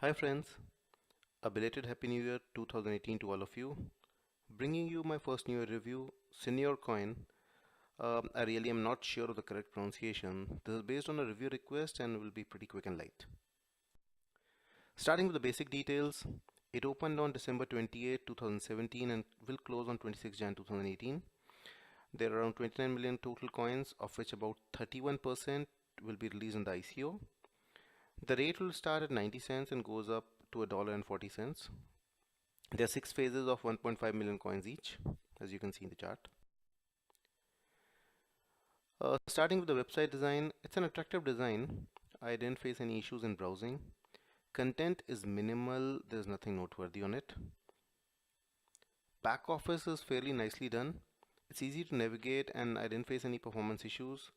Hi friends, a belated Happy New Year 2018 to all of you. Bringing you my first New Year review, Seigneurcoin. I really am not sure of the correct pronunciation. This is based on a review request and will be pretty quick and light. Starting with the basic details, it opened on December 28, 2017 and will close on 26 Jan 2018. There are around 29 million total coins, of which about 31% will be released in the ICO. The rate will start at 90 cents and goes up to $1.40. There are 6 phases of 1.5 million coins each, as you can see in the chart. Starting with the website design, it's an attractive design. I didn't face any issues in browsing. Content is minimal, there's nothing noteworthy on it. Back office is fairly nicely done. It's easy to navigate and I didn't face any performance issues.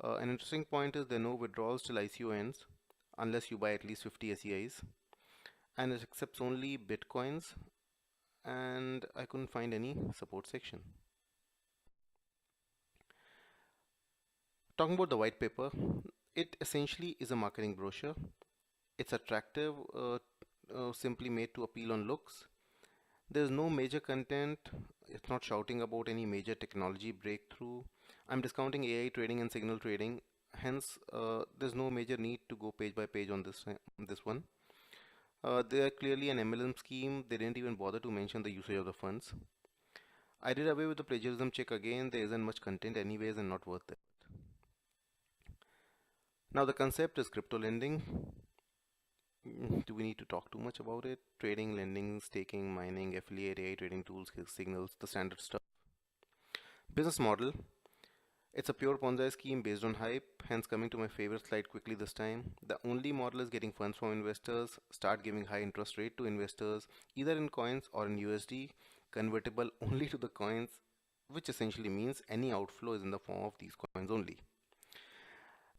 An interesting point is there are no withdrawals till ICO ends, unless you buy at least 50 SEIs. And it accepts only Bitcoins, and I couldn't find any support section. Talking about the white paper, it essentially is a marketing brochure. It's attractive, simply made to appeal on looks. There's no major content. It's not shouting about any major technology breakthrough. I'm discounting AI trading and signal trading. Hence, there's no major need to go page by page on this one. They are clearly an MLM scheme. They didn't even bother to mention the usage of the funds. I did away with the plagiarism check again. There isn't much content anyways and not worth it. Now the concept is crypto lending. Do we need to talk too much about it? Trading, lending, staking, mining, affiliate, AI trading tools, signals, the standard stuff. Business model. It's a pure Ponzi scheme based on hype, hence coming to my favorite slide quickly this time. The only model is getting funds from investors, start giving high interest rate to investors, either in coins or in USD, convertible only to the coins, which essentially means any outflow is in the form of these coins only.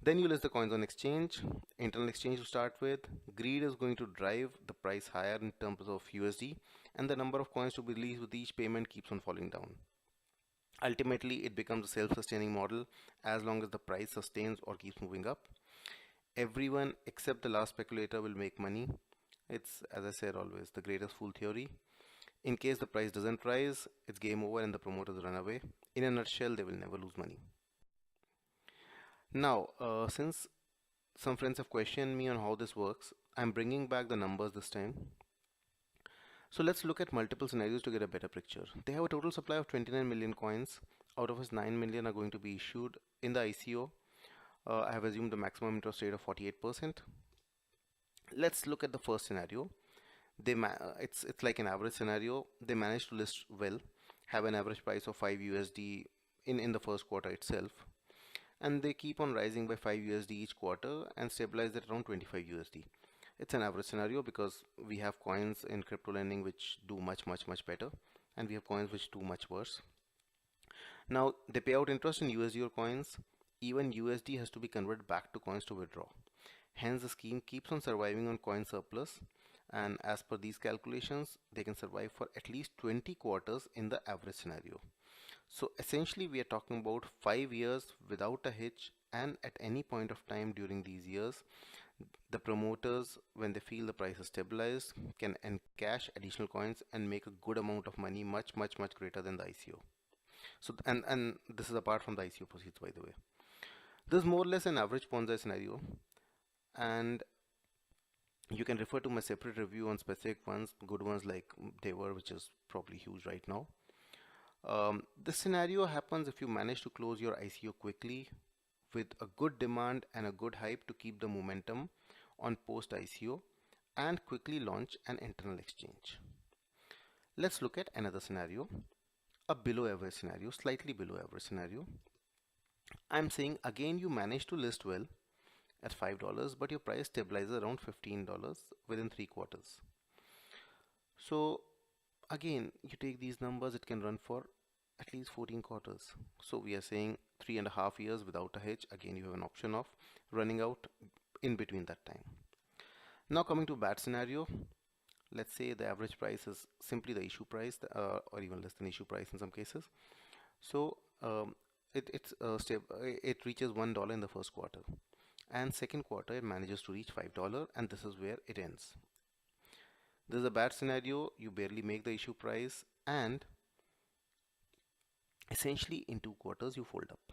Then you list the coins on exchange, internal exchange to start with. Greed is going to drive the price higher in terms of USD, and the number of coins to be released with each payment keeps on falling down. Ultimately, it becomes a self-sustaining model as long as the price sustains or keeps moving up. Everyone except the last speculator will make money. It's, as I said always, the greatest fool theory. In case the price doesn't rise, it's game over and the promoters run away. In a nutshell, they will never lose money. Now, since some friends have questioned me on how this works, I'm bringing back the numbers this time. So let's look at multiple scenarios to get a better picture. They have a total supply of 29 million coins, out of which 9 million are going to be issued in the ICO. I have assumed the maximum interest rate of 48%. Let's look at the first scenario. It's like an average scenario. They managed to list well, have an average price of 5 USD in the first quarter itself, and they keep on rising by 5 USD each quarter and stabilize at around 25 USD. It's an average scenario because we have coins in crypto lending which do much better, and we have coins which do much worse. Now they pay out interest in USD or coins. Even USD has to be converted back to coins to withdraw. Hence the scheme keeps on surviving on coin surplus, and as per these calculations they can survive for at least 20 quarters in the average scenario. So essentially we are talking about 5 years without a hitch, and at any point of time during these years the promoters, when they feel the price is stabilized, can encash additional coins and make a good amount of money, much greater than the ICO. So and this is apart from the ICO proceeds, by the way. This is more or less an average Ponzi scenario, and you can refer to my separate review on specific ones, good ones like Dever, which is probably huge right now. This scenario happens if you manage to close your ICO quickly with a good demand and a good hype to keep the momentum on post ICO and quickly launch an internal exchange. Let's look at another scenario, a below average scenario, slightly below average scenario. I'm saying again you manage to list well at $5, but your price stabilizes around $15 within 3 quarters. So again, you take these numbers, it can run for at least 14 quarters. So we are saying 3.5 years without a hitch. Again, you have an option of running out in between that time. Now coming to bad scenario, let's say the average price is simply the issue price, or even less than issue price in some cases. So it reaches $1 in the first quarter. and second quarter it manages to reach $5, and this is where it ends. This is a bad scenario. You barely make the issue price, and essentially in 2 quarters you fold up.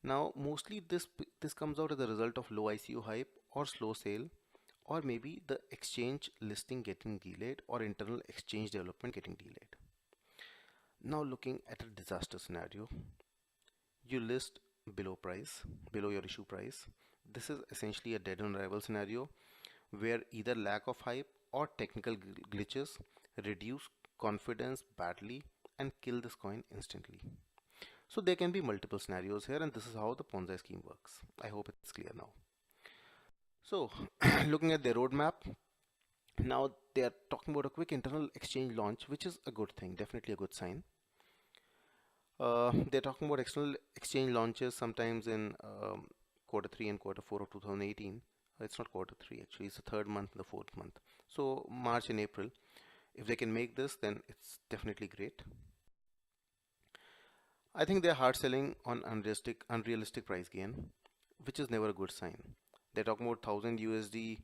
Now mostly this comes out as a result of low ICO hype or slow sale, or maybe the exchange listing getting delayed or internal exchange development getting delayed. Now looking at a disaster scenario, you list below price, below your issue price. This is essentially a dead on arrival scenario where either lack of hype or technical glitches reduce confidence badly and kill this coin instantly. So there can be multiple scenarios here, and this is how the Ponzi scheme works. I hope it's clear now. So looking at their roadmap, now they are talking about a quick internal exchange launch, which is a good thing, definitely a good sign. They're talking about external exchange launches sometimes in quarter 3 and quarter 4 of 2018. It's not quarter 3 actually, it's the third month and the fourth month. So March and April. If they can make this, then it's definitely great. I think they're hard selling on unrealistic price gain, which is never a good sign. They're talking about 1000 USD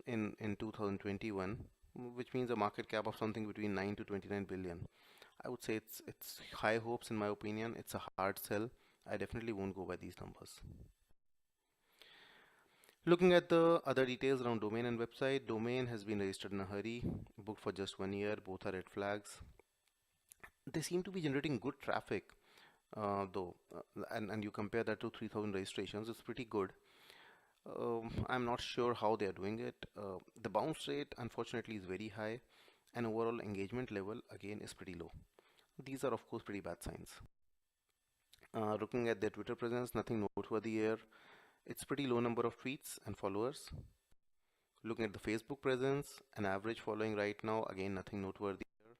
in 2021, which means a market cap of something between 9 to 29 billion. I would say it's high hopes in my opinion. It's a hard sell. I definitely won't go by these numbers. Looking at the other details around domain and website, domain has been registered in a hurry, booked for just 1 year, both are red flags. They seem to be generating good traffic though, and you compare that to 3000 registrations, it's pretty good. I'm not sure how they are doing it. The bounce rate unfortunately is very high, and overall engagement level again is pretty low. These are of course pretty bad signs. Looking at their Twitter presence, nothing noteworthy here. It's pretty low number of tweets and followers. Looking at the Facebook presence, an average following right now, again nothing noteworthy here.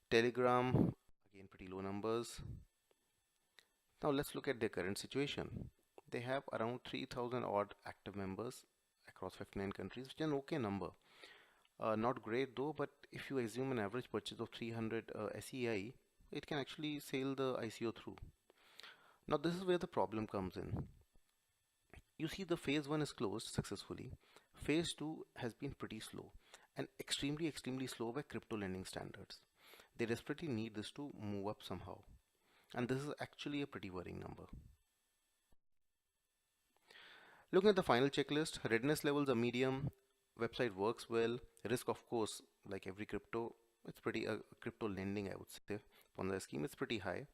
Telegram, again pretty low numbers. Now let's look at their current situation. They have around 3000 odd active members across 59 countries, which is an okay number. Not great though, but if you assume an average purchase of 300 SEI, it can actually sail the ICO through. Now this is where the problem comes in. You see the phase 1 is closed successfully. Phase 2 has been pretty slow and extremely slow by crypto lending standards. They desperately need this to move up somehow. And this is actually a pretty worrying number. Looking at the final checklist, readiness levels are medium, website works well, risk of course, like every crypto, it's pretty crypto lending I would say, Ponzi scheme is pretty high.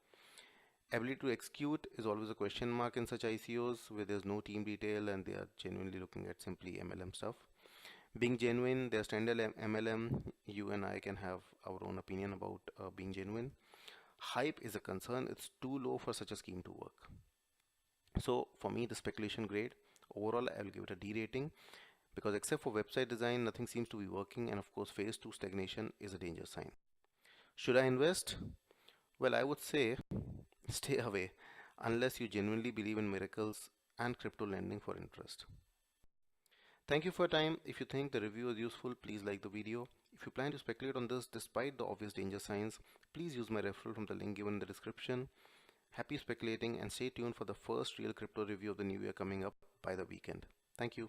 Ability to execute is always a question mark in such ICOs where there's no team detail and they are genuinely looking at simply MLM stuff. Being genuine, their standard MLM, you and I can have our own opinion about being genuine. Hype is a concern, it's too low for such a scheme to work. So for me, the speculation grade, overall I will give it a D rating because except for website design, nothing seems to be working, and of course phase 2 stagnation is a danger sign. Should I invest? Well, I would say stay away unless you genuinely believe in miracles and crypto lending for interest. Thank you for your time. If you think the review is useful, please like the video. If you plan to speculate on this despite the obvious danger signs, please use my referral from the link given in the description. Happy speculating and stay tuned for the first real crypto review of the new year coming up by the weekend. Thank you.